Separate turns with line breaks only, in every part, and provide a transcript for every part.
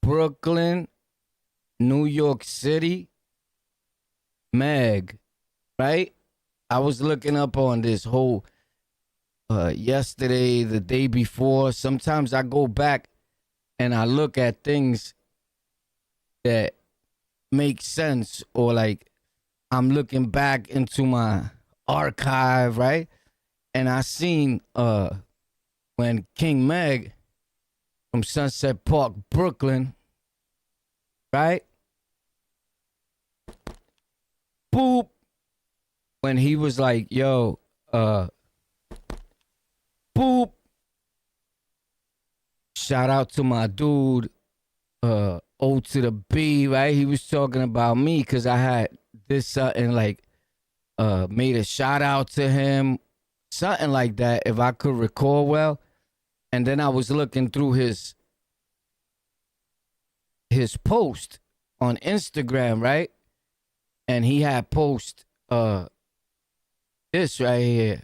Brooklyn, New York City, MEG, right? I was looking up on this whole yesterday, the day before. Sometimes I go back and I look at things that make sense, or like I'm looking back into my archive, right? And I seen when King MEG from Sunset Park, Brooklyn, right? Boop. When he was like, yo, boop. Shout out to my dude, O to the B, right? He was talking about me because I had this something like made a shout out to him, something like that, if I could recall well. And then I was looking through his post on Instagram, right? And he had post this right here.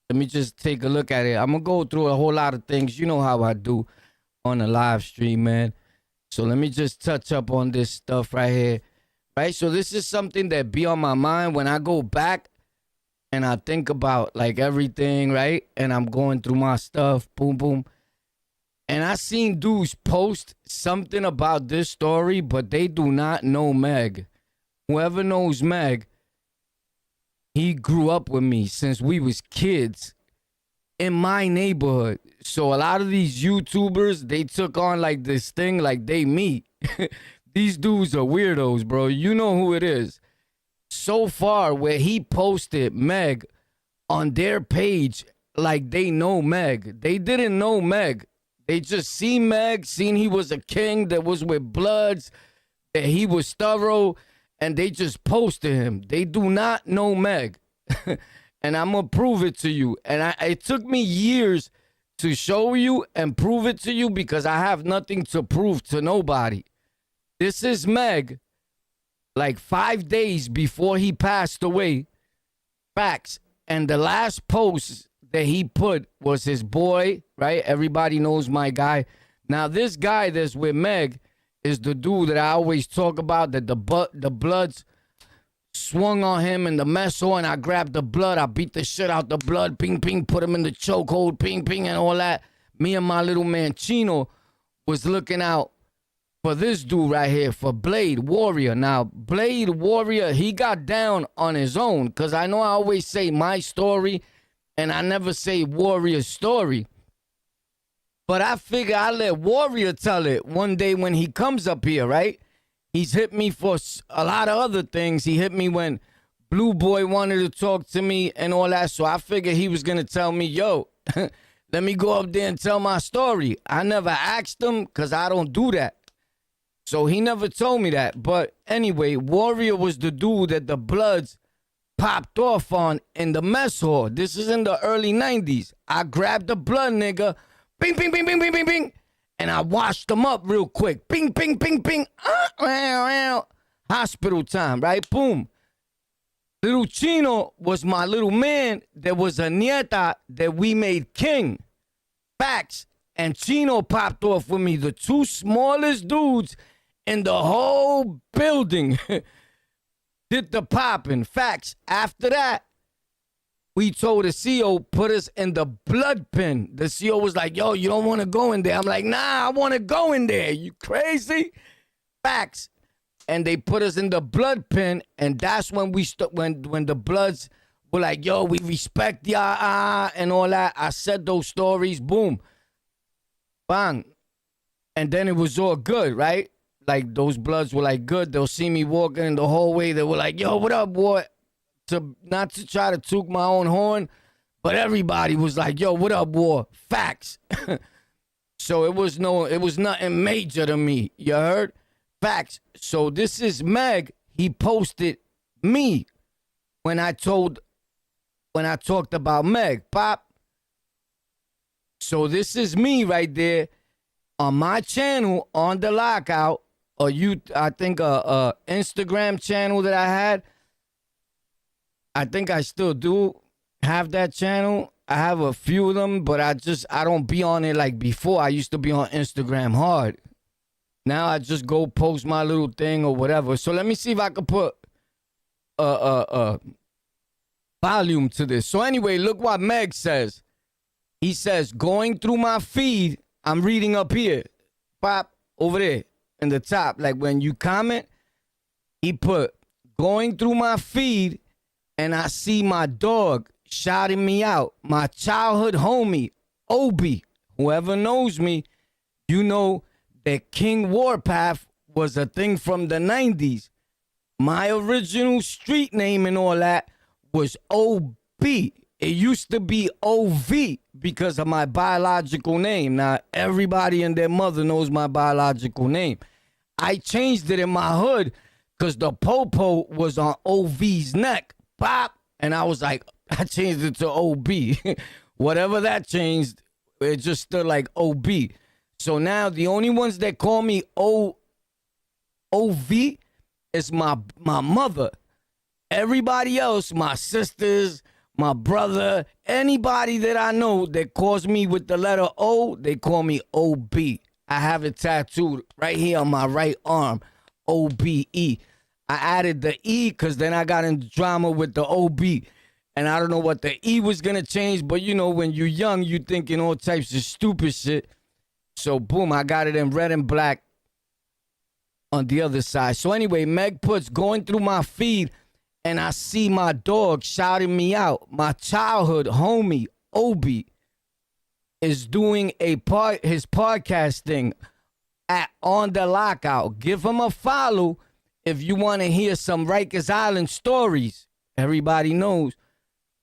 Let me just take a look at it. I'm gonna go through a whole lot of things. You know how I do on the live stream, man. So let me just touch up on this stuff right here. Right? So this is something that be on my mind when I go back and I think about like everything, right? And I'm going through my stuff, boom, boom. And I seen dudes post something about this story, but they do not know MEG. Whoever knows MEG, he grew up with me since we was kids in my neighborhood. So a lot of these YouTubers, they took on like this thing like they me. These dudes are weirdos, bro. You know who it is. So far, where he posted MEG on their page like they know MEG. They didn't know MEG. They just seen MEG, seen he was a king that was with Bloods, that he was thorough, and they just posted him. They do not know MEG. And I'm going to prove it to you. And it took me years to show you and prove it to you because I have nothing to prove to nobody. This is MEG, like 5 days before he passed away. Facts. And the last post that he put was his boy, right? Everybody knows my guy. Now, this guy that's with MEG is the dude that I always talk about, that the Bloods swung on him in the mess hall, and I grabbed the blood. I beat the shit out the blood. Ping, ping, put him in the chokehold. Ping, ping, and all that. Me and my little man Chino was looking out for this dude right here, for Blade Warrior. Now, Blade Warrior, he got down on his own, because I know I always say my story, and I never say Warrior's story. But I figure I let Warrior tell it one day when he comes up here, right? He's hit me for a lot of other things. He hit me when Blue Boy wanted to talk to me and all that. So I figured he was going to tell me, yo, let me go up there and tell my story. I never asked him because I don't do that. So he never told me that. But anyway, Warrior was the dude that the Bloods popped off on in the mess hall. This is in the early 90s. I grabbed the blood, nigga. Bing, bing, bing, bing, bing, bing, bing. And I washed them up real quick. Bing, bing, bing, bing. Hospital time, right? Boom. Little Chino was my little man. There was a nieta that we made king. Facts. And Chino popped off with me. The two smallest dudes in the whole building did the popping. Facts. After that, we told the CO, put us in the blood pen. The CO was like, yo, you don't want to go in there. I'm like, nah, I want to go in there. You crazy? Facts. And they put us in the blood pen, and that's when we when the Bloods were like, yo, we respect y'all and all that. I said those stories, boom, bang. And then it was all good, right? Like, those Bloods were like, good. They'll see me walking in the hallway. They were like, yo, what up, boy? Not to try to toot my own horn, but everybody was like, yo, what up, boy? Facts. So it was nothing major to me. You heard? Facts. So this is MEG. He posted me when I talked about MEG. Pop. So this is me right there on my channel on the Lockout, or I think a Instagram channel that I had. I think I still do have that channel. I have a few of them, but I don't be on it like before. I used to be on Instagram hard. Now I just go post my little thing or whatever. So let me see if I can put volume to this. So anyway, look what Meg says. He says, going through my feed, I'm reading up here. Pop, over there in the top. Like when you comment, he put, going through my feed and I see my dog shouting me out. My childhood homie, Obi. Whoever knows me, you know that King Warpath was a thing from the 90s. My original street name and all that was O.B. It used to be O.V. because of my biological name. Now, everybody and their mother knows my biological name. I changed it in my hood because the popo was on O.V.'s neck. Pop. And I was like, I changed it to O.B. Whatever that changed, it just stood like O.B. So now the only ones that call me O.V. is my mother. Everybody else, my sisters, my brother, anybody that I know that calls me with the letter O, they call me O.B. I have it tattooed right here on my right arm, O.B.E. I added the E because then I got into drama with the O.B. And I don't know what the E was going to change, but you know, when you're young, you thinking all types of stupid shit. So boom, I got it in red and black on the other side. So anyway, Meg puts, going through my feed and I see my dog shouting me out. My childhood homie, Obi, is doing his podcast thing at On The Lockout. Give him a follow if you want to hear some Rikers Island stories. Everybody knows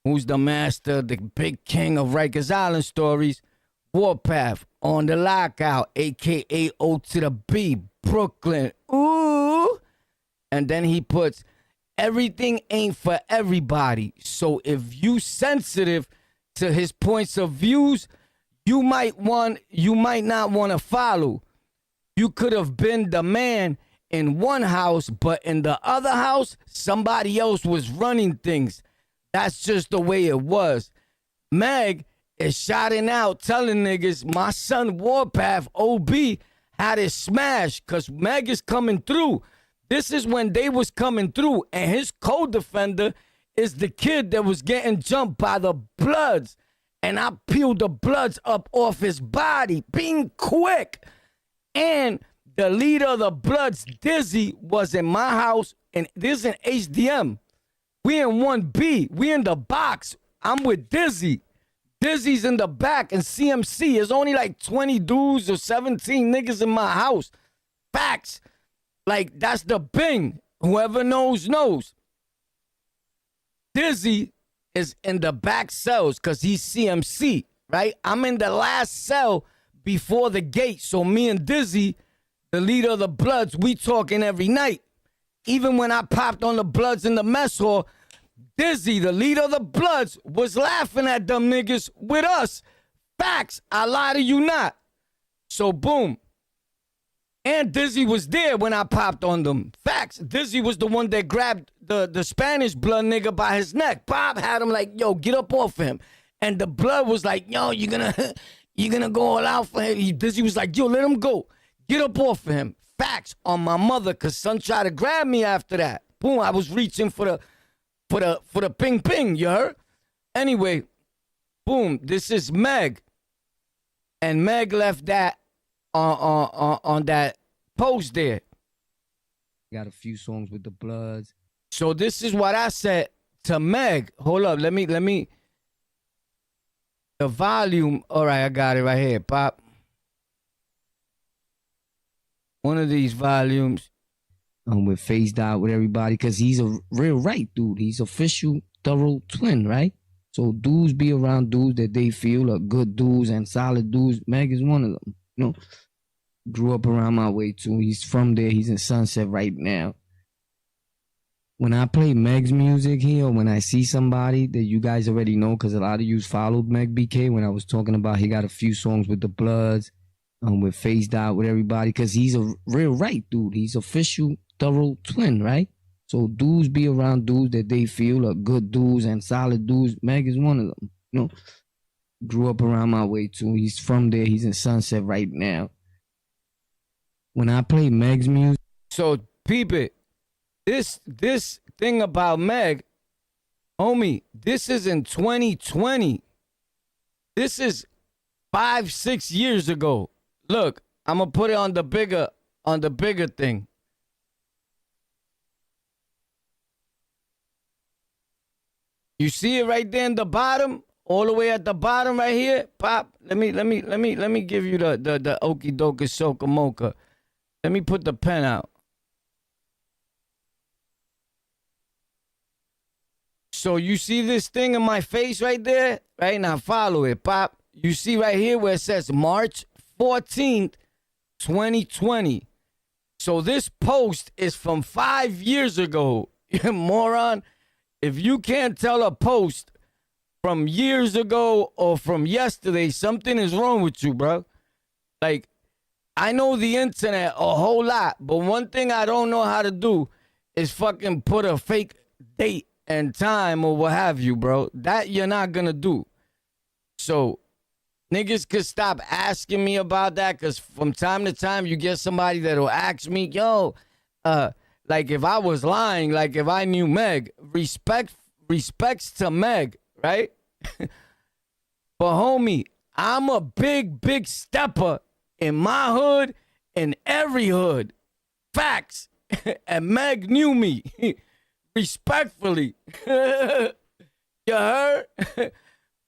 who's the master, the big king of Rikers Island stories. Warpath, On The Lockout, a.k.a. O to the B, Brooklyn. Ooh. And then he puts, everything ain't for everybody. So if you sensitive to his points of views, you might not want to follow. You could have been the man in one house, but in the other house, somebody else was running things. That's just the way it was. Meg is shouting out, telling niggas, my son Warpath, OB, had it smashed because Meg is coming through. This is when they was coming through, and his co-defender is the kid that was getting jumped by the Bloods. And I peeled the Bloods up off his body, being quick. And the leader of the Bloods, Dizzy, was in my house, and this is in HDM. We in 1B. We in the box. I'm with Dizzy. Dizzy's in the back, and CMC. There's only like 20 dudes or 17 niggas in my house. Facts. Like, that's the bing. Whoever knows, knows. Dizzy is in the back cells because he's CMC, right? I'm in the last cell before the gate. So me and Dizzy, the leader of the Bloods, we talking every night. Even when I popped on the Bloods in the mess hall, Dizzy, the leader of the Bloods, was laughing at them niggas with us. Facts. I lie to you not. So boom. And Dizzy was there when I popped on them. Facts. Dizzy was the one that grabbed the Spanish blood nigga by his neck. Bob had him like, yo, get up off him. And the Blood was like, yo, you're gonna go all out for him. Dizzy was like, yo, let him go. Get up off of him. Facts on my mother, cause son tried to grab me after that. Boom, I was reaching for the ping ping, you heard? Anyway, boom, this is Meg. And Meg left that on that post there. Got a few songs with the Bloods. So this is what I said to Meg. Hold up, let me the volume. All right, I got it right here, Pop. One of these volumes. With Phased Out with everybody, because he's a real right dude. He's official thorough twin, right? So dudes be around dudes that they feel are good dudes and solid dudes. Meg is one of them. You know, grew up around my way too. He's from there. He's in Sunset right now. When I play Meg's music here, or when I see somebody that you guys already know, because a lot of you followed Meg BK when I was talking about he got a few songs with the Bloods, with Phased Out with everybody, because he's a real right dude. He's official thorough twin, right? So dudes be around dudes that they feel are good dudes and solid dudes. Meg is one of them. You know, grew up around my way too. He's from there. He's in Sunset right now.
when I play Meg's music.
So peep it. This thing about Meg, homie, this is in 2020. This is 5-6 years ago. Look, I'm gonna put it on the bigger thing. You see it right there in the bottom, all the way at the bottom right here. Pop. Let me give you the okie dokie soka mocha. Let me put the pen out. So you see this thing in my face right there? Right now, follow it, Pop. You see right here where it says March 14th, 2020. So this post is from 5 years ago. You moron. If you can't tell a post from years ago or from yesterday, something is wrong with you, bro. Like, I know the internet a whole lot, but one thing I don't know how to do is fucking put a fake date and time or what have you, bro. That you're not gonna do. So niggas could stop asking me about that, because from time to time you get somebody that'll ask me, yo, like if I was lying, like if I knew Meg, respects to Meg, right? But homie, I'm a big stepper in my hood, in every hood. Facts. And Meg knew me. Respectfully. You heard?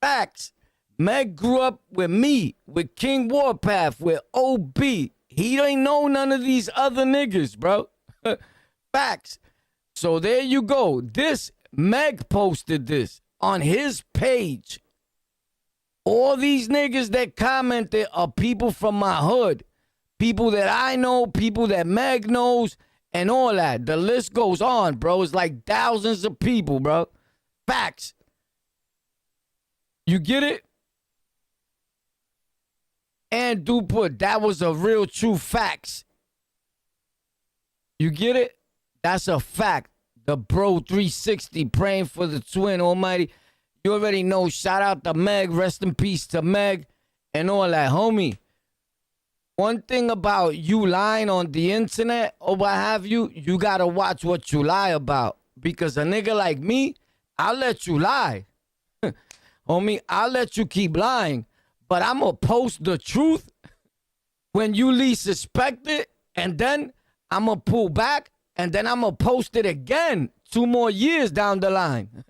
Facts. Meg grew up with me, with King Warpath, with OB. He ain't know none of these other niggas, bro. Facts. So there you go. This, Meg posted this on his page. All these niggas that commented are people from my hood. People that I know, people that Meg knows, and all that. The list goes on, bro. It's like thousands of people, bro. Facts. You get it? And do put, that was a real true facts. You get it? That's a fact. The bro 360 praying for the twin almighty. You already know. Shout out to Meg. Rest in peace to Meg and all that, homie. One thing about you lying on the internet or what have you, you gotta watch what you lie about. Because a nigga like me, I'll let you lie. Homie, I'll let you keep lying. But I'm gonna post the truth when you least suspect it. And then I'm gonna pull back. And then I'm gonna post it again 2 more years down the line.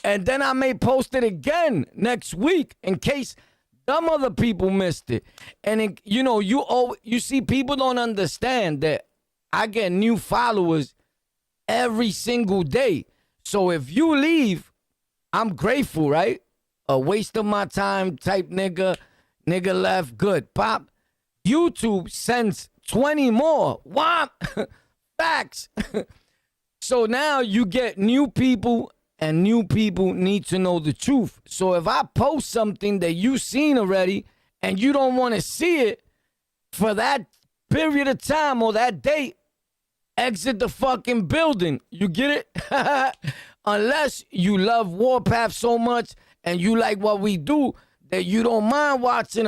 And then I may post it again next week in case some other people missed it. And you know, you see, people don't understand that I get new followers every single day. So if you leave, I'm grateful, right? A waste of my time type nigga left, good. Pop. YouTube sends 20 more. Whop. Facts. So now you get new people, and new people need to know the truth. So if I post something that you've seen already and you don't want to see it for that period of time or that date, exit the fucking building. You get it? Unless you love Warpath so much and you like what we do that you don't mind watching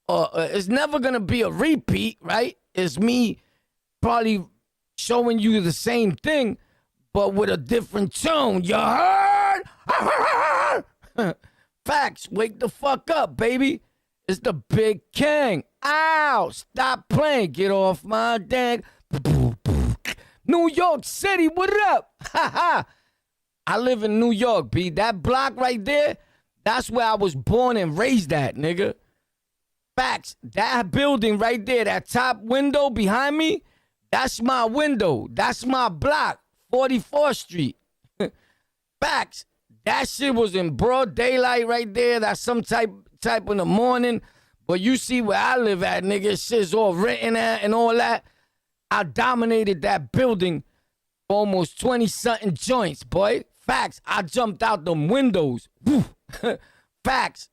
it's never going to be a repeat, right? It's me probably showing you the same thing, but with a different tone. You heard? Facts. Wake the fuck up, baby. It's the Big King. Ow. Stop playing. Get off my dang. New York City, what up? I live in New York, B. That block right there, that's where I was born and raised at, nigga. Facts. That building right there, that top window behind me, that's my window. That's my block. 44th Street. Facts. That shit was in broad daylight right there. That's some type in the morning. But you see where I live at, nigga. Shit's all written at and all that. I dominated that building for almost 20-something joints, boy. Facts. I jumped out them windows. Facts.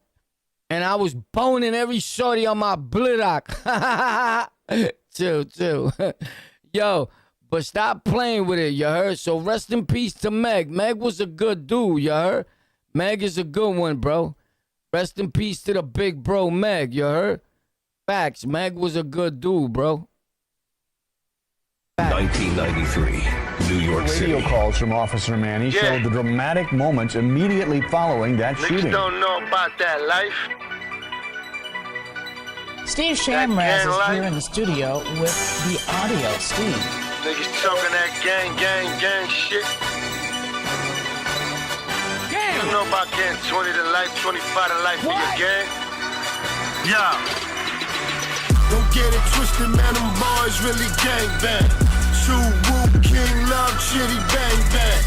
And I was boning every shorty on my blidock. Chill. Yo. But stop playing with it, you heard? So rest in peace to Meg. Meg was a good dude, you heard? Meg is a good one, bro. Rest in peace to the big bro, Meg, you heard? Facts, Meg was a good dude, bro.
1993, New York City.
Radio calls from Officer Manny showed the dramatic moments immediately following that shooting.
Niggas don't know about that life.
Steve Shamraz is here in the studio with the audio. Steve.
Niggas talking that gang shit.
Gang.
You know about getting 20 to life, 25 to life for your gang? Yeah. Don't get it twisted, man, them boys really gang bang. True Woo, King Love, Chitty Bang Bang.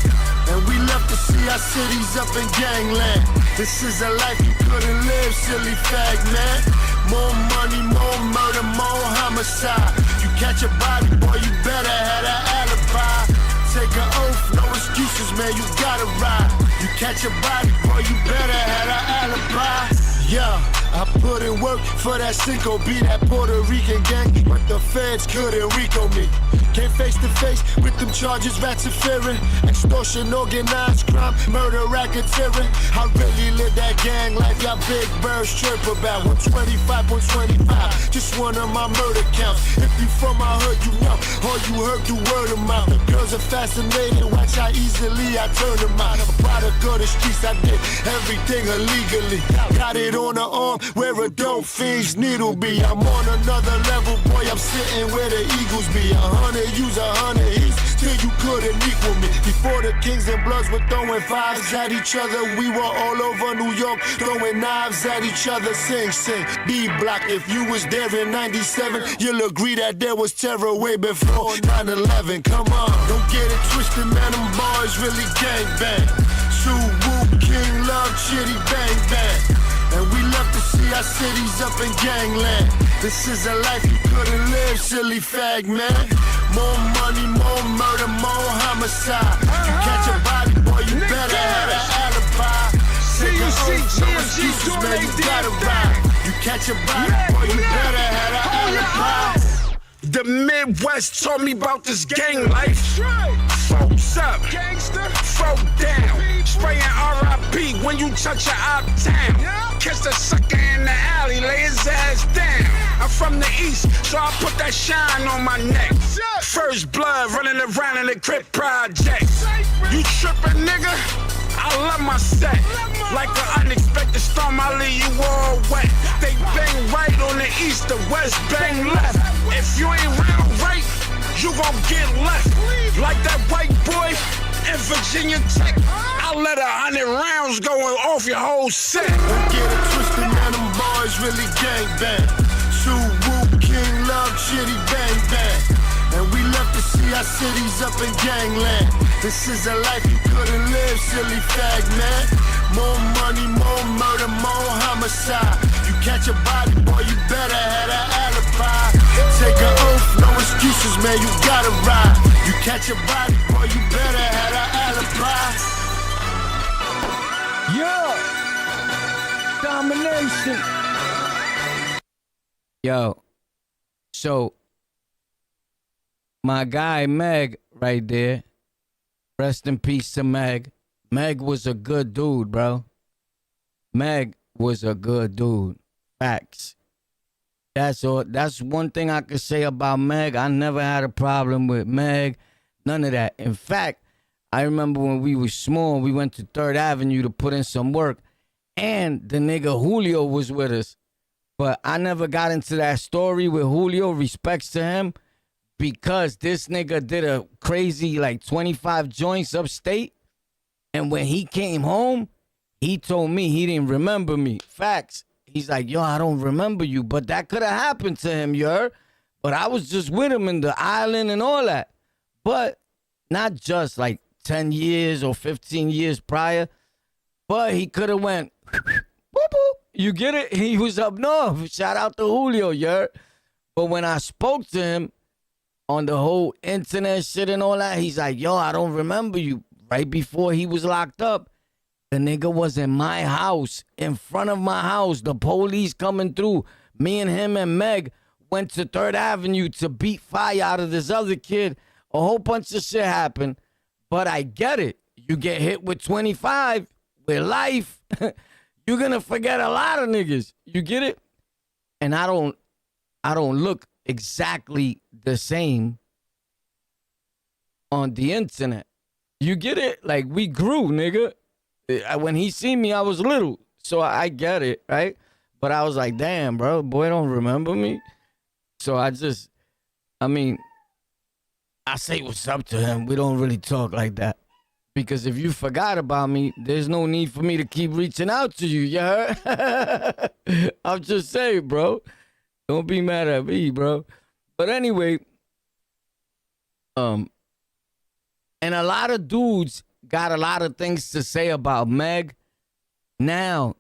And we love to see our cities up in gangland. This is a life you couldn't live, silly fag, man. More money, more murder, more homicide. You catch a body, boy, you better have an alibi. Take an oath, no excuses, man, you gotta ride. You catch a body, boy, you better have an alibi. Yeah, I put in work for that Cinco, be that Puerto Rican gang, but the feds couldn't Rico me. Came face to face with them charges, rats interfering, extortion, organized crime, murder, racketeering. I really live that gang life, y'all big birds chirp about. 125.25, just one of my murder counts. If you from my hood, you know, all you heard through word of mouth. The girls are fascinated, watch how easily I turn them out. A product of the streets, I did everything illegally. Got it on the arm where a dope fiend's needle be. I'm on another level, boy, I'm sitting where the Eagles be. 100 use 100 east, till you couldn't equal me. Before the Kings and Bloods were throwing fives at each other, we were all over New York throwing knives at each other. Sing, sing, B-Block, if you was there in 97, you'll agree that there was terror way before 9/11. Come on, don't get it twisted, man, them boys really gang bang. True Woo, King Love, Chitty Bang Bang. And we love to see our cities up in gangland. This is a life you couldn't live, silly fag, man. More money, more murder, more homicide. You catch a body, boy, you better have an alibi. Take an oath, no excuses, man, you gotta ride. You catch a body, boy, you better have an alibi.
The Midwest taught me about this gang life. Folks up, Gangster, folk down. Spraying R.I.P. when you touch your uptown. Catch the sucker in the alley, lay his ass down. I'm from the east, so I put that shine on my neck. First blood running around in the Crip Project. You trippin', nigga? I love my set. Like an unexpected storm, I leave you all wet. They bang right on the east, the west bang left. If you ain't round right, you gon' get left. Like that white boy in Virginia Tech, I let 100 rounds go off your whole set.
Don't get it twisted, man, them boys really gang bang. True Woo, King Love, Chitty Bang Bang. And we love to see our cities up in gangland. This is a life you couldn't live, silly fag, man. More money, more murder, more homicide. You catch a body, boy, you better have an alibi. Take an oath, no excuses, man, you gotta ride. You catch a body, boy, you better have an alibi.
Yo, domination. Yo, so my guy MEG right there, rest in peace to MEG. MEG was a good dude, bro. MEG was a good dude. Facts. That's all. That's one thing I could say about MEG. I never had a problem with MEG. None of that. In fact, I remember when we were small, we went to 3rd Avenue to put in some work, and the nigga Julio was with us. But I never got into that story with Julio. Respects to him. Because this nigga did a crazy like 25 joints upstate. And when he came home, he told me he didn't remember me. Facts. He's like, yo, I don't remember you. But that could have happened to him, you heard? But I was just with him in the island and all that. But not just like 10 years or 15 years prior. But he could have went, boop, boop. You get it? He was up north. Shout out to Julio, you heard? But when I spoke to him, on the whole internet shit and all that, he's like, yo, I don't remember you. Right before he was locked up, the nigga was in my house, in front of my house, the police coming through. Me and him and MEG went to 3rd Avenue to beat fire out of this other kid. A whole bunch of shit happened, but I get it. You get hit with 25, with life, you're gonna forget a lot of niggas. You get it? And I don't look exactly the same on the internet. You get it? Like, we grew, nigga. When he seen me, I was little. So I get it, right? But I was like, damn, bro, boy don't remember me. So I say what's up to him. We don't really talk like that. Because if you forgot about me, there's no need for me to keep reaching out to you, you heard? I'm just saying, bro. Don't be mad at me, bro. But anyway, and a lot of dudes got a lot of things to say about Meg now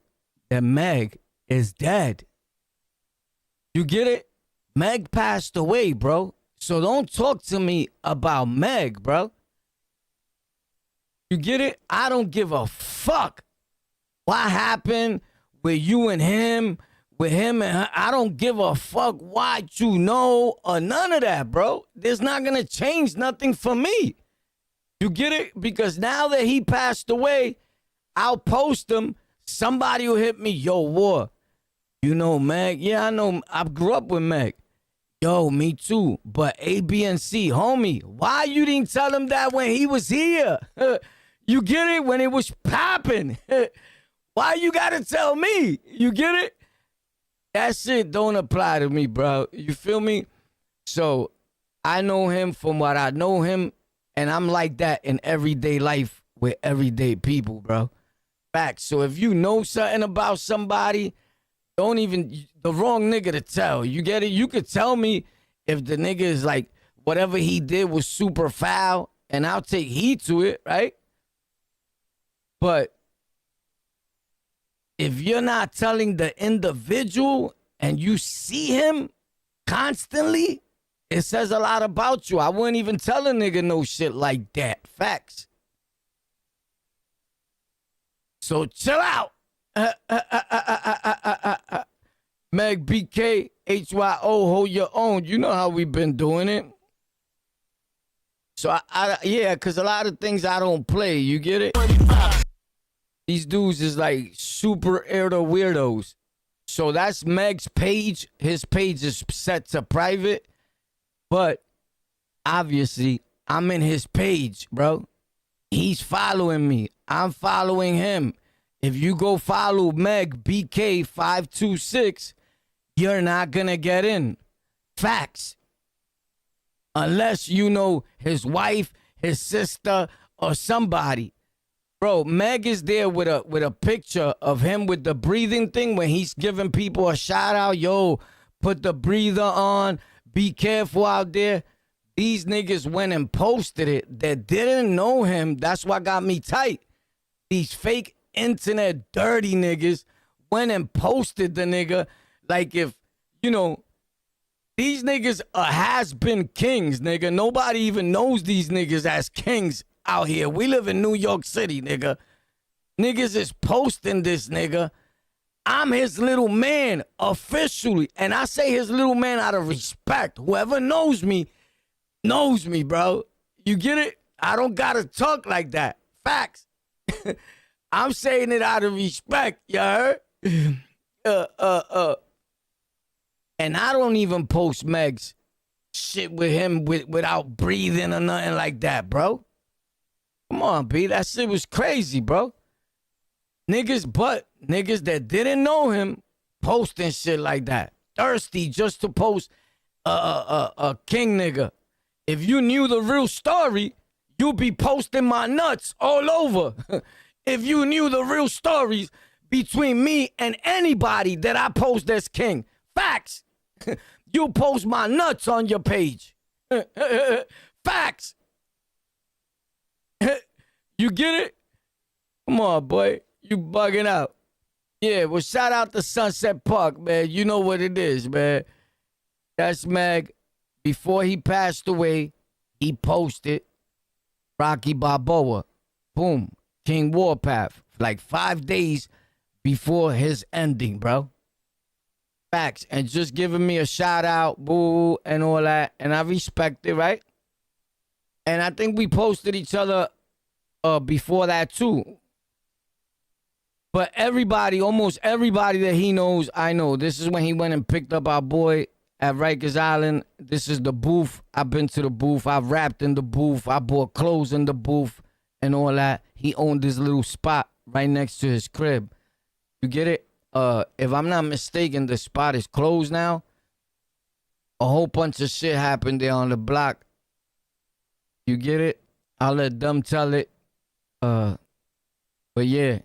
that Meg is dead. You get it? Meg passed away, bro. So don't talk to me about Meg, bro. You get it? I don't give a fuck what happened with you and him, with him and her. I don't give a fuck what you know or none of that, bro. There's not going to change nothing for me. You get it? Because now that he passed away, I'll post him. Somebody will hit me. Yo, War, you know Meg? Yeah, I know. I grew up with Meg. Yo, me too. But A, B, and C, homie, why you didn't tell him that when he was here? You get it? When it was popping. Why you gotta tell me? You get it? That shit don't apply to me, bro. You feel me? So I know him from what I know him, and I'm like that in everyday life with everyday people, bro. Facts. So if you know something about somebody, don't even, the wrong nigga to tell. You get it? You could tell me if the nigga is like, whatever he did was super foul, and I'll take heed to it, right? But if you're not telling the individual and you see him constantly, it says a lot about you. I wouldn't even tell a nigga no shit like that. Facts. So chill out. Meg, BK, HYO, hold your own. You know how we've been doing it. So, yeah, because a lot of things I don't play. You get it? These dudes is like super weirdos. So that's Meg's page. His page is set to private. But obviously, I'm in his page, bro. He's following me. I'm following him. If you go follow Meg BK526, you're not going to get in. Facts. Unless you know his wife, his sister, or somebody. Bro, Meg is there with a picture of him with the breathing thing when he's giving people a shout out. Yo, put the breather on. Be careful out there. These niggas went and posted it that didn't know him. That's what got me tight. These fake internet dirty niggas went and posted the nigga like if, you know, these niggas has been kings, nigga. Nobody even knows these niggas as kings out here. We live in New York City, nigga. Niggas is posting this nigga. I'm his little man officially. And I say his little man out of respect. Whoever knows me, bro. You get it? I don't gotta talk like that. Facts. I'm saying it out of respect, you heard? And I don't even post Meg's shit with him without breathing or nothing like that, bro. Come on, B. That shit was crazy, bro. Niggas that didn't know him posting shit like that. Thirsty just to post a king nigga. If you knew the real story, you'd be posting my nuts all over. If you knew the real stories between me and anybody that I post as king. Facts. You post my nuts on your page. Facts. You get it? Come on, boy. You bugging out. Yeah, well, shout out to Sunset Park, man. You know what it is, man. That's Meg. Before he passed away, he posted Rocky Balboa. Boom. King Warpath. Like 5 days before his ending, bro. Facts. And just giving me a shout out, boo, and all that. And I respect it, right? And I think we posted each other before that, too. But everybody, almost everybody that he knows, I know. This is when he went and picked up our boy at Rikers Island. This is the booth. I've been to the booth. I've rapped in the booth. I bought clothes in the booth and all that. He owned this little spot right next to his crib. You get it? If I'm not mistaken, the spot is closed now. A whole bunch of shit happened there on the block. You get it? I'll let them tell it. But yeah.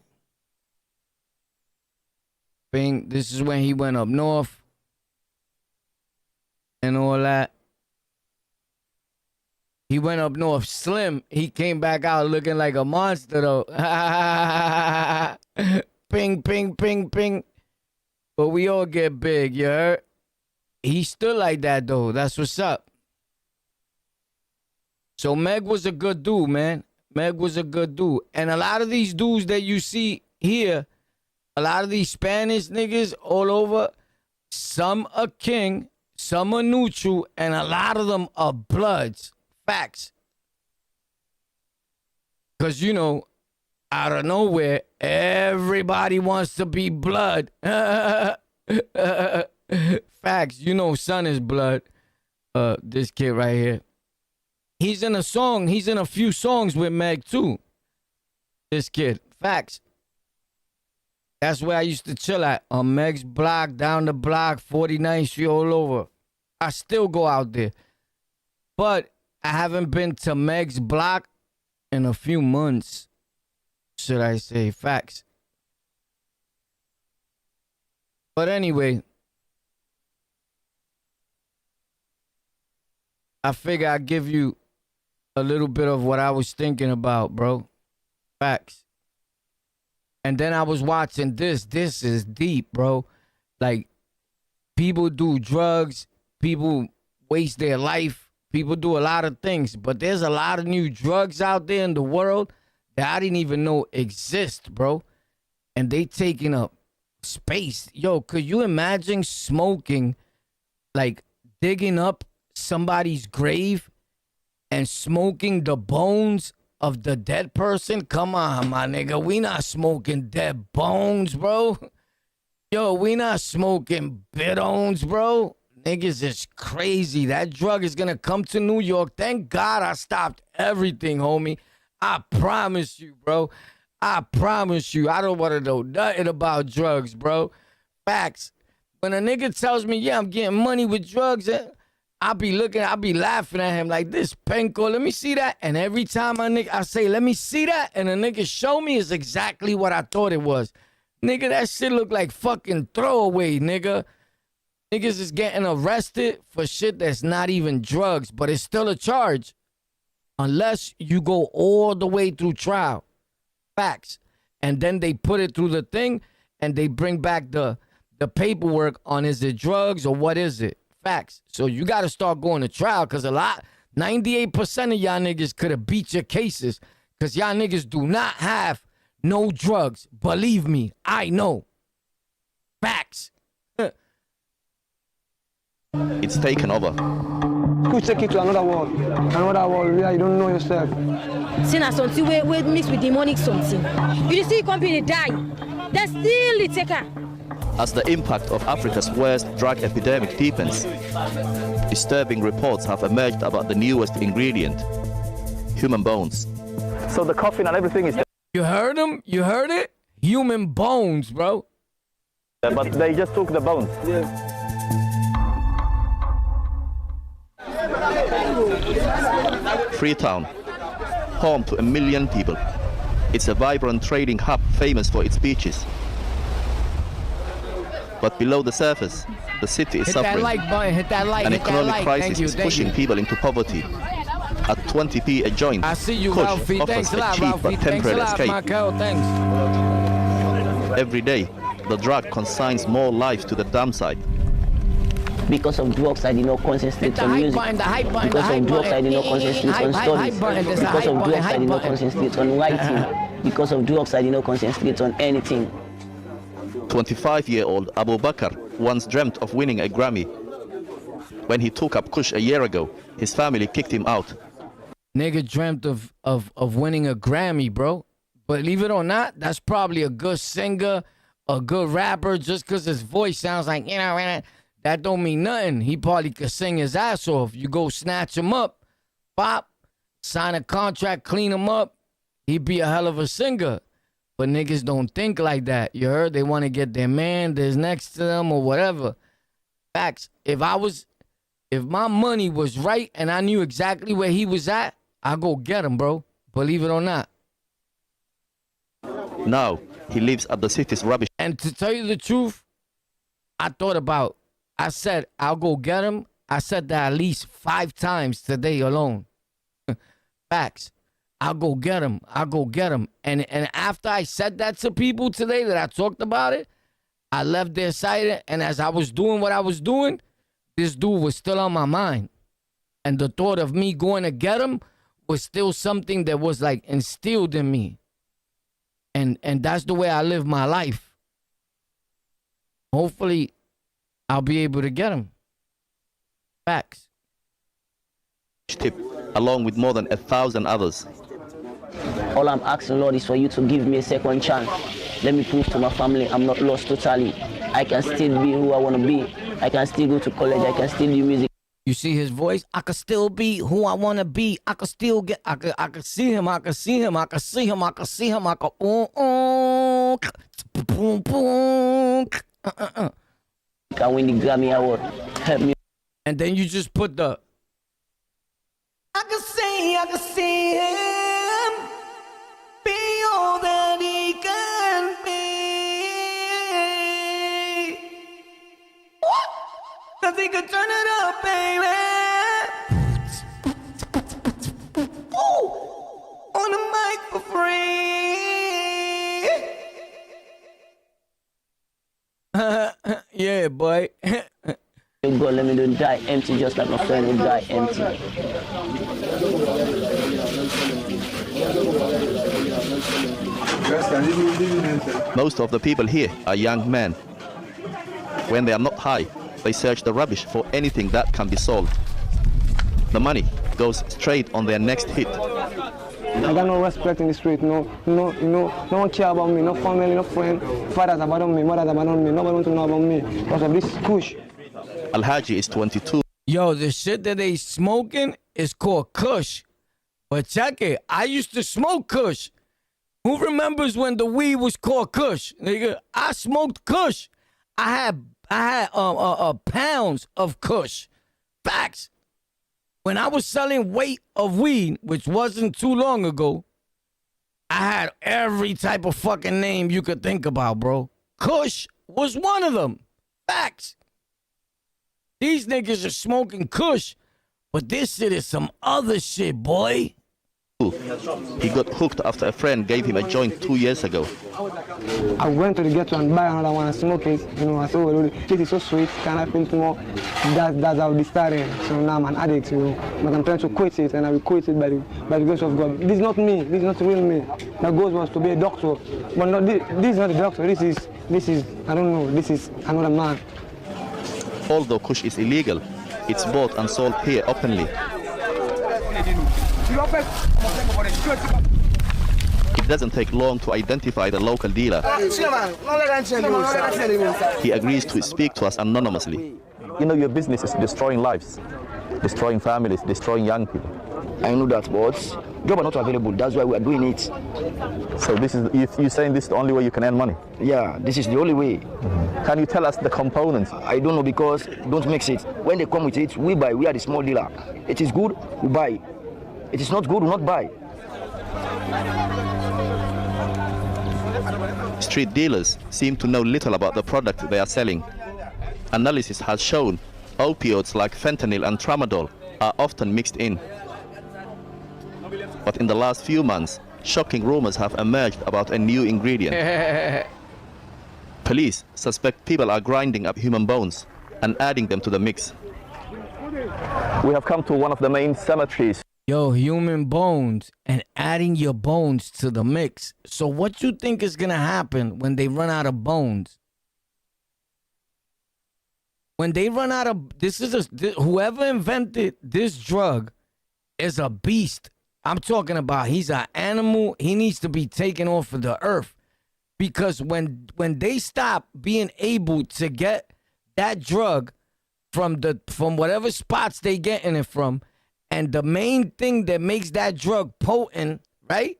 This is when he went up north and all that. He went up north slim. He came back out looking like a monster though. Ping, ping, ping, ping. But we all get big, you heard? He stood like that though. That's what's up. So Meg was a good dude, man. Meg was a good dude. And a lot of these dudes that you see here, a lot of these Spanish niggas all over, some are king, some are neutral, and a lot of them are bloods. Facts. Because, you know, out of nowhere, everybody wants to be blood. Facts. You know, son is blood. This kid right here. He's in a song. He's in a few songs with Meg, too. This kid. Facts. That's where I used to chill at. On Meg's block, down the block, 49th Street, all over. I still go out there. But I haven't been to Meg's block in a few months. Should I say? Facts. But anyway, I figure I'd give you a little bit of what I was thinking about, bro. Facts. And then I was watching this. This is deep, bro. Like, people do drugs. People waste their life. People do a lot of things. But there's a lot of new drugs out there in the world that I didn't even know exist, bro. And they taking up space. Yo, could you imagine smoking, like digging up somebody's grave and smoking the bones of the dead person? Come on, my nigga. We not smoking dead bones, bro. Yo, we not smoking bidones, bro. Niggas is crazy. That drug is gonna come to New York. Thank God I stopped everything, homie. I promise you, bro. I promise you. I don't want to know nothing about drugs, bro. Facts. When a nigga tells me, yeah, I'm getting money with drugs, I'll be laughing at him like, this penco, let me see that. And every time I say, let me see that, and a nigga show me, is exactly what I thought it was. Nigga, that shit look like fucking throwaway, nigga. Niggas is getting arrested for shit that's not even drugs, but it's still a charge. Unless you go all the way through trial. Facts. And then they put it through the thing, and they bring back the paperwork on, is it drugs or what is it? Facts. So you got to start going to trial, because 98% of y'all niggas could have beat your cases, because y'all niggas do not have no drugs. Believe me, I know. Facts.
It's taken over.
You take it to another world where you don't know yourself.
See, now something we mix with demonic something. You see company die, they still the taker.
As the impact of Africa's worst drug epidemic deepens, disturbing reports have emerged about the newest ingredient, human bones.
So the coffin and everything is...
You heard him? You heard it? Human bones, bro.
But they just took the bones. Yeah.
Freetown, home to 1 million people. It's a vibrant trading hub famous for its beaches. But below the surface, the city is suffering. An economic crisis is pushing people into poverty. At 20p a joint, Kush offers a cheap but temporary escape. Every day, the drug consigns more lives to the dump site.
Because of drugs, I did not concentrate on music. Because of drugs, I did not concentrate on studies. Because of drugs, I did not concentrate on writing. Because of drugs, I did not concentrate on anything.
25-year-old Abu Bakr once dreamt of winning a Grammy. When he took up Kush a year ago, his family kicked him out.
Nigga dreamt of winning a Grammy, bro. Believe it or not, that's probably a good singer, a good rapper, just because his voice sounds like, you know, that don't mean nothing. He probably could sing his ass off. You go snatch him up, pop, sign a contract, clean him up. He'd be a hell of a singer. But niggas don't think like that. You heard? They want to get their man that's next to them or whatever. Facts. If my money was right and I knew exactly where he was at, I'd go get him, bro. Believe it or not.
Now, he lives at the city's rubbish.
And to tell you the truth, I said, I'll go get him. I said that at least 5 times today alone. Facts. I'll go get him. I'll go get him. And after I said that to people today that I talked about it, I left their side. And as I was doing what I was doing, this dude was still on my mind. And the thought of me going to get him was still something that was like instilled in me. And that's the way I live my life. Hopefully, I'll be able to get him. Facts.
Tip, along with more than 1,000 others.
All I'm asking, Lord, is for you to give me a second chance. Let me prove to my family I'm not lost totally. I can still be who I want to be. I can still go to college. I can still do music.
You see his voice? I can still be who I want to be. I can still get, I can see him. I can see him. I can see him. I can see him. I can, boom, boom.
Can win the Grammy Award. Help me.
And then you just put the, I can see him be all that he can be. What? Nothing can turn it up, baby. Ooh, on the mic for free. Yeah, boy.
God, let me don't die empty just like my friend will die empty.
Most of the people here are young men. When they are not high, they search the rubbish for anything that can be sold. The money goes straight on their next hit.
I got no respect in the street, no one care about me, no family, no friend. Fathers abandon me, mothers abandon me, nobody wants to know about me because of this kush.
Alhaji is 22.
Yo, the shit that they smoking is called Kush. But check it, I used to smoke Kush. Who remembers when the weed was called Kush? Nigga, I smoked Kush. I had pounds of Kush. Facts. When I was selling weight of weed, which wasn't too long ago, I had every type of fucking name you could think about, bro. Kush was one of them. Facts. These niggas are smoking Kush, but this shit is some other shit, boy.
He got hooked after a friend gave him a joint 2 years ago.
I went to the ghetto and buy another one and smoke it. You know, I said, oh, this is so sweet. Can I feel more? That's how it started. So now I'm an addict, you know. But I'm trying to quit it, and I will quit it by the grace of God. This is not me. This is not real me. My goal was to be a doctor, but no, this is not a doctor. This is I don't know. This is another man.
Although Kush is illegal, it's bought and sold here openly. It doesn't take long to identify the local dealer. He agrees to speak to us anonymously. You know, your business is destroying lives, destroying families, destroying young people.
I know that, but jobs are not available. That's why we are doing it.
So this is, you're saying this is the only way you can earn money?
Yeah, this is the only way.
Can you tell us the components?
I don't know because don't mix it. When they come with it, we buy. We are the small dealer. It is good, we buy. It is not good, we not buy.
Street dealers seem to know little about the product they are selling. Analysis has shown opioids like fentanyl and tramadol are often mixed in. But in the last few months, shocking rumors have emerged about a new ingredient. Police suspect people are grinding up human bones and adding them to the mix. We have come to one of the main cemeteries.
Yo, human bones and adding your bones to the mix. So what you think is going to happen when they run out of bones? When they run out of, whoever invented this drug is a beast. I'm talking about he's an animal. He needs to be taken off of the earth. Because when they stop being able to get that drug from whatever spots they getting it from. And the main thing that makes that drug potent, right,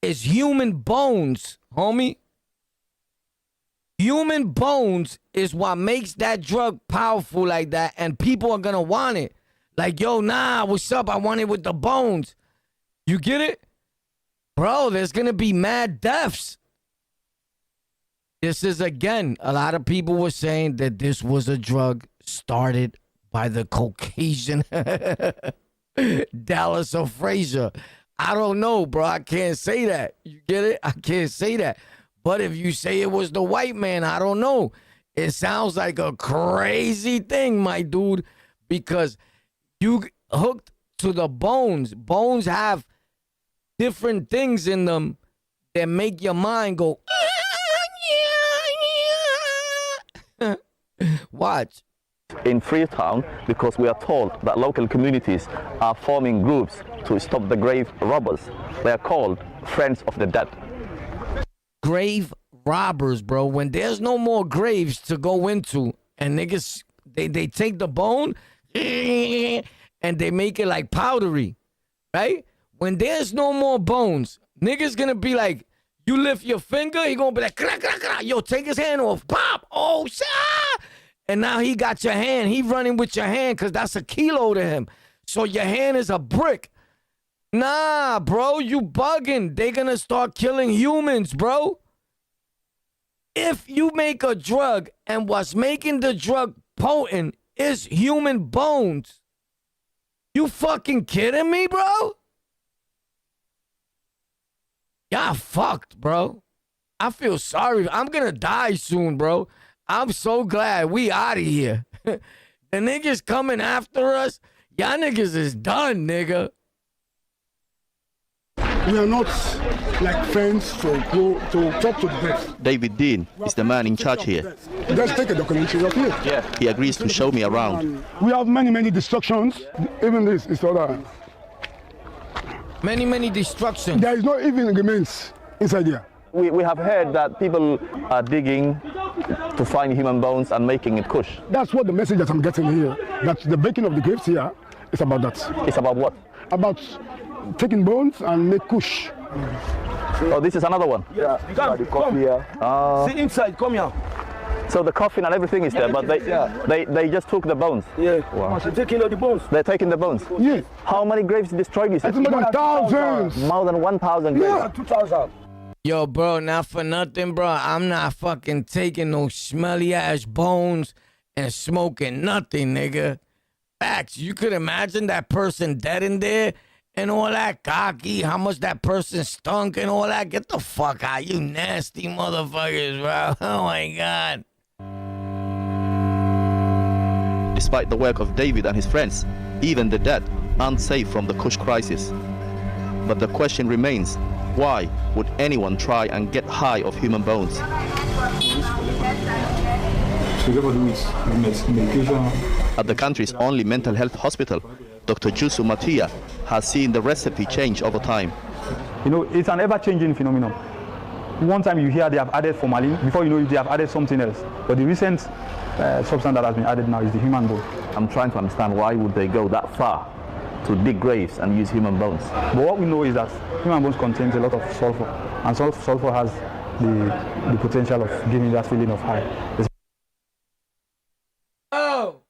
is human bones, homie. Human bones is what makes that drug powerful like that, and people are gonna want it. Like, yo, nah, what's up? I want it with the bones. You get it? Bro, there's gonna be mad deaths. This is, again, a lot of people were saying that this was a drug started by the Caucasian Dallas or Frazier. I don't know, bro. I can't say that. You get it? I can't say that. But if you say it was the white man, I don't know. It sounds like a crazy thing, my dude, because you hooked to the bones. Bones have different things in them that make your mind go, watch.
In Freetown, because we are told that local communities are forming groups to stop the grave robbers. They are called Friends of the Dead.
Grave robbers, bro. When there's no more graves to go into, and niggas, they take the bone and they make it like powdery, right? When there's no more bones, niggas gonna be like, you lift your finger, he gonna be like, crack, crack, crack. Yo, take his hand off, pop, oh, shit. And now he got your hand. He running with your hand because that's a kilo to him. So your hand is a brick. Nah, bro, you bugging. They gonna start killing humans, bro. If you make a drug and what's making the drug potent is human bones, you fucking kidding me, bro? Y'all fucked, bro. I feel sorry. I'm gonna die soon, bro. I'm so glad we out of here. The niggas coming after us, y'all niggas is done, nigga.
We are not like friends to go to talk to the death.
David Dean is the man in charge here.
Let's take a documentary of here.
Yeah. He agrees to show me around.
We have many destructions. Even this is other.
Many destructions.
There is not even remains inside here.
We have heard that people are digging to find human bones and making it kush.
That's what the message that I'm getting here. That the breaking of the graves here is about that.
It's about what?
About taking bones and make kush.
Oh, this is another one?
Yeah, come here. See inside, come here.
So the coffin and everything is there, but they just took the bones?
Yeah,
wow.
They're taking all the bones.
They're taking the bones?
Yeah.
How many graves destroyed this?
It's more than thousands.
More than 1,000 graves?
Yeah, 2,000.
Yo, bro, not for nothing, bro. I'm not fucking taking no smelly ass bones and smoking nothing, nigga. Facts. You could imagine that person dead in there and all that cocky, how much that person stunk and all that. Get the fuck out, you nasty motherfuckers, bro. Oh my God.
Despite the work of David and his friends, even the dead aren't safe from the Kush crisis. But the question remains, why would anyone try and get high of human bones? At the country's only mental health hospital, Dr. Jusu Matia has seen the recipe change over time.
You know, it's an ever-changing phenomenon. One time you hear they have added formalin, before you know it, they have added something else. But the recent substance that has been added now is the human bone.
I'm trying to understand why would they go that far to dig graves and use human bones.
But what we know is that human bones contains a lot of sulfur, and sulfur has the potential of giving that feeling of high.
Oh!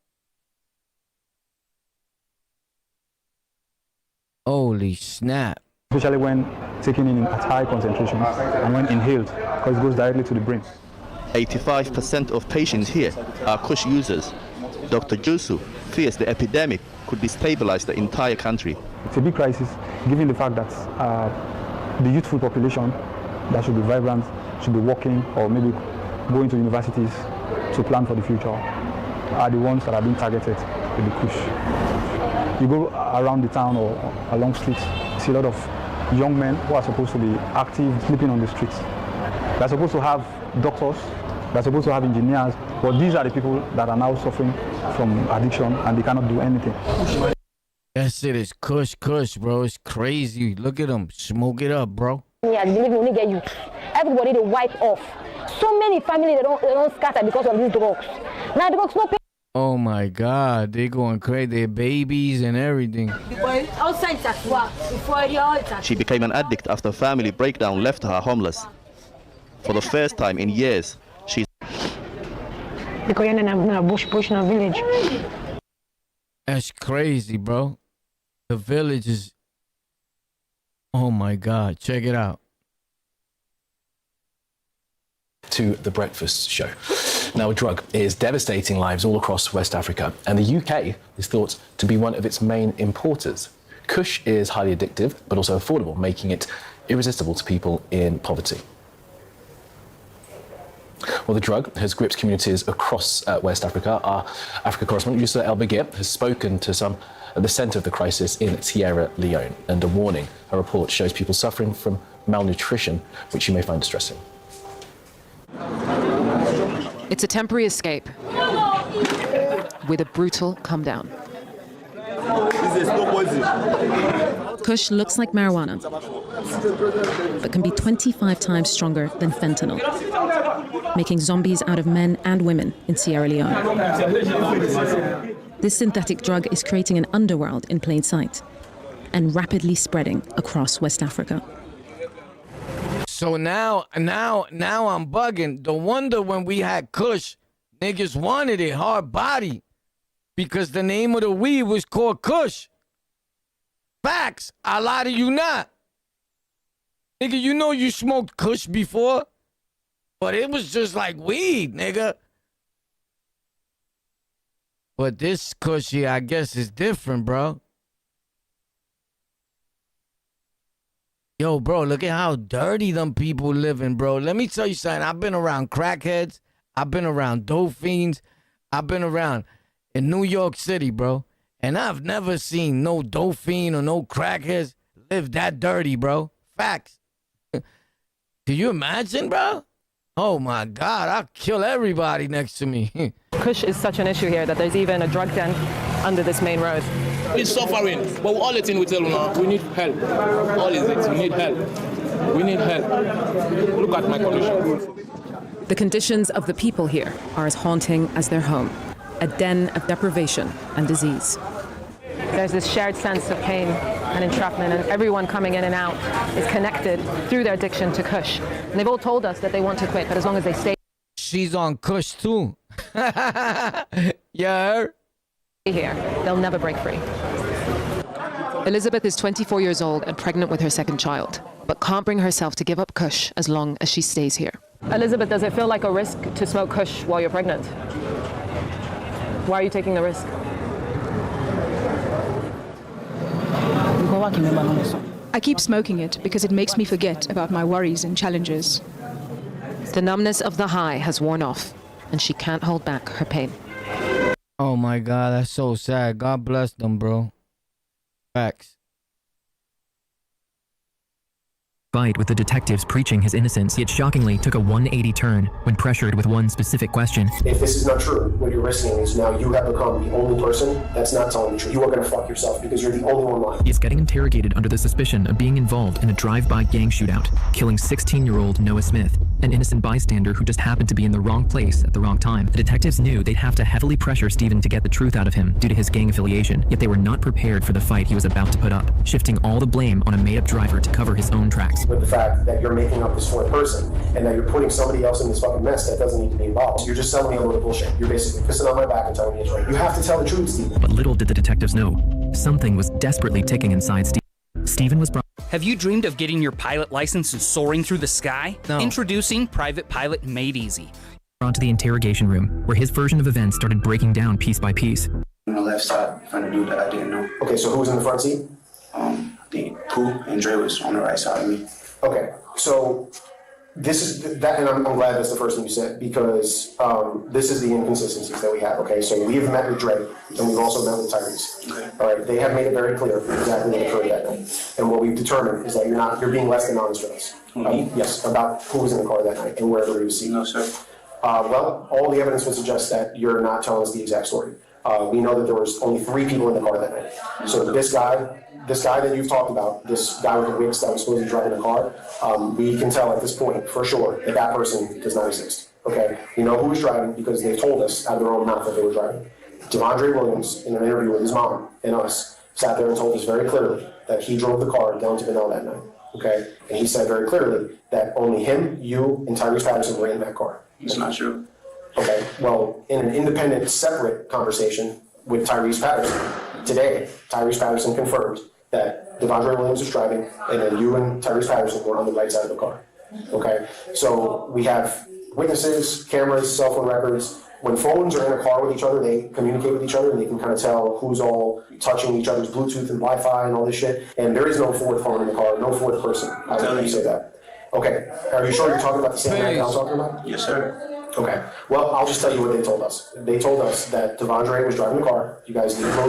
Holy snap.
Especially when taken in at high concentrations and when inhaled, because it goes directly to the brain.
85% of patients here are Kush users. Dr. Jusu fears the epidemic could destabilize the entire country.
It's a big crisis, given the fact that the youthful population that should be vibrant, should be working, or maybe going to universities to plan for the future, are the ones that are being targeted with the Kush. You go around the town or along streets, you see a lot of young men who are supposed to be active, sleeping on the streets. They're supposed to have doctors, they're supposed to have engineers, but these are the people that are now suffering from addiction and they cannot do anything.
That shit is kush, bro. It's crazy. Look at them. Smoke it up, bro.
Yeah, I believe we only get youth. Everybody they wipe off. So many families they don't scatter because of these drugs. Now drugs no pay.
Oh my God, they going crazy. Their babies and everything.
She became an addict after family breakdown left her homeless. For the first time in years, she's...
bush in a village.
That's crazy, bro. The village is... Oh my God, check it out.
To The Breakfast Show. Now, a drug is devastating lives all across West Africa, and the UK is thought to be one of its main importers. Kush is highly addictive, but also affordable, making it irresistible to people in poverty. Well, the drug has gripped communities across West Africa. Our Africa correspondent, Yusuf El-Bagir, has spoken to some at the centre of the crisis in Sierra Leone, and a warning. Her report shows people suffering from malnutrition, which you may find distressing.
It's a temporary escape with a brutal come down.
Kush looks like marijuana, but can be 25 times stronger than fentanyl, making zombies out of men and women in Sierra Leone. This synthetic drug is creating an underworld in plain sight and rapidly spreading across West Africa.
So now I'm bugging. No wonder when we had Kush, niggas wanted it, hard body, because the name of the weed was called Kush. Facts. I lie to you not. Nigga, you know you smoked Kush before, but it was just like weed, nigga. But this Kush here, I guess, is different, bro. Yo, bro, look at how dirty them people living, bro. Let me tell you something. I've been around crackheads. I've been around dope fiends. I've been around in New York City, bro. And I've never seen no dope fiend or no crackheads live that dirty, bro. Facts. Can you imagine, bro? Oh, my God. I'll kill everybody next to me.
Kush is such an issue here that there's even a drug den under this main road.
We're suffering, but all the thing we tell you now, we need help. All is it, we need help. We need help. Look at my condition.
The conditions of the people here are as haunting as their home, a den of deprivation and disease.
There's this shared sense of pain and entrapment, and everyone coming in and out is connected through their addiction to Kush. And they've all told us that they want to quit, but as long as they stay...
She's on Kush too. Yeah.
Here, they'll never break free.
Elizabeth is 24 years old and pregnant with her second child, but can't bring herself to give up Kush as long as she stays here.
Elizabeth, does it feel like a risk to smoke Kush while you're pregnant? Why are you taking the risk?
I keep smoking it because it makes me forget about my worries and challenges.
The numbness of the high has worn off, and she can't hold back her pain.
Oh my God, that's so sad. God bless them, bro. Facts.
Fight with the detectives preaching his innocence, yet shockingly took a 180 turn when pressured with one specific question.
If this is not true, what you're risking is now you have become the only person that's not telling the truth. You are going to fuck yourself because you're the only one lying.
He is getting interrogated under the suspicion of being involved in a drive-by gang shootout, killing 16-year-old Noah Smith, an innocent bystander who just happened to be in the wrong place at the wrong time. The detectives knew they'd have to heavily pressure Stephen to get the truth out of him due to his gang affiliation, yet they were not prepared for the fight he was about to put up, shifting all the blame on a made-up driver to cover his own tracks.
With the fact that you're making up this fourth person and that you're putting somebody else in this fucking mess that doesn't need to be involved. So you're just selling me a load of bullshit. You're basically pissing on my back and telling me it's right. You have to tell the truth, Stephen.
But little did the detectives know, something was desperately ticking inside Stephen. Stephen was brought.
Have you dreamed of getting your pilot license and soaring through the sky?
No.
Introducing Private Pilot Made Easy.
Onto the interrogation room, where his version of events started breaking down piece by piece.
On the left side, in front of you that I didn't know. Okay, so who was in the front seat? The Pooh and Dre was on the right side of me. Okay, so this is that, and I'm glad that's the first thing you said, because this is the inconsistencies that we have. Okay, so we have met with Dre, and we've also met with Tyrese. Okay. All right, they have made it very clear exactly what occurred that night, and what we've determined is that you're being less than honest with us. Yes, about who was in the car that night and wherever he was seen.
No, sir.
Well, all the evidence would suggest that you're not telling us the exact story. We know that there was only 3 people in the car that night. So this guy that you've talked about, this guy with the wigs that was supposed to be driving the car, we can tell at this point for sure that person does not exist. Okay, we know who was driving because they told us out of their own mouth that they were driving. Devondre Williams, in an interview with his mom and us, sat there and told us very clearly that he drove the car down to Benel that night, okay? And he said very clearly that only him, you, and Tyrese Patterson were in that car.
It's not true.
Okay, well, in an independent, separate conversation with Tyrese Patterson, today, Tyrese Patterson confirmed that Devondre Williams was driving, and then you and Tyrese Patterson were on the right side of the car, okay? So we have witnesses, cameras, cell phone records. When phones are in a car with each other, they communicate with each other, and they can kind of tell who's all touching each other's Bluetooth and Wi-Fi and all this shit. And there is no fourth phone in the car, no fourth person. How do you say that? Okay, are you sure you're talking about the same guy I was talking about?
Yes, sir.
Okay, well, I'll just tell you what they told us. They told us that Devondre was driving the car. You guys need close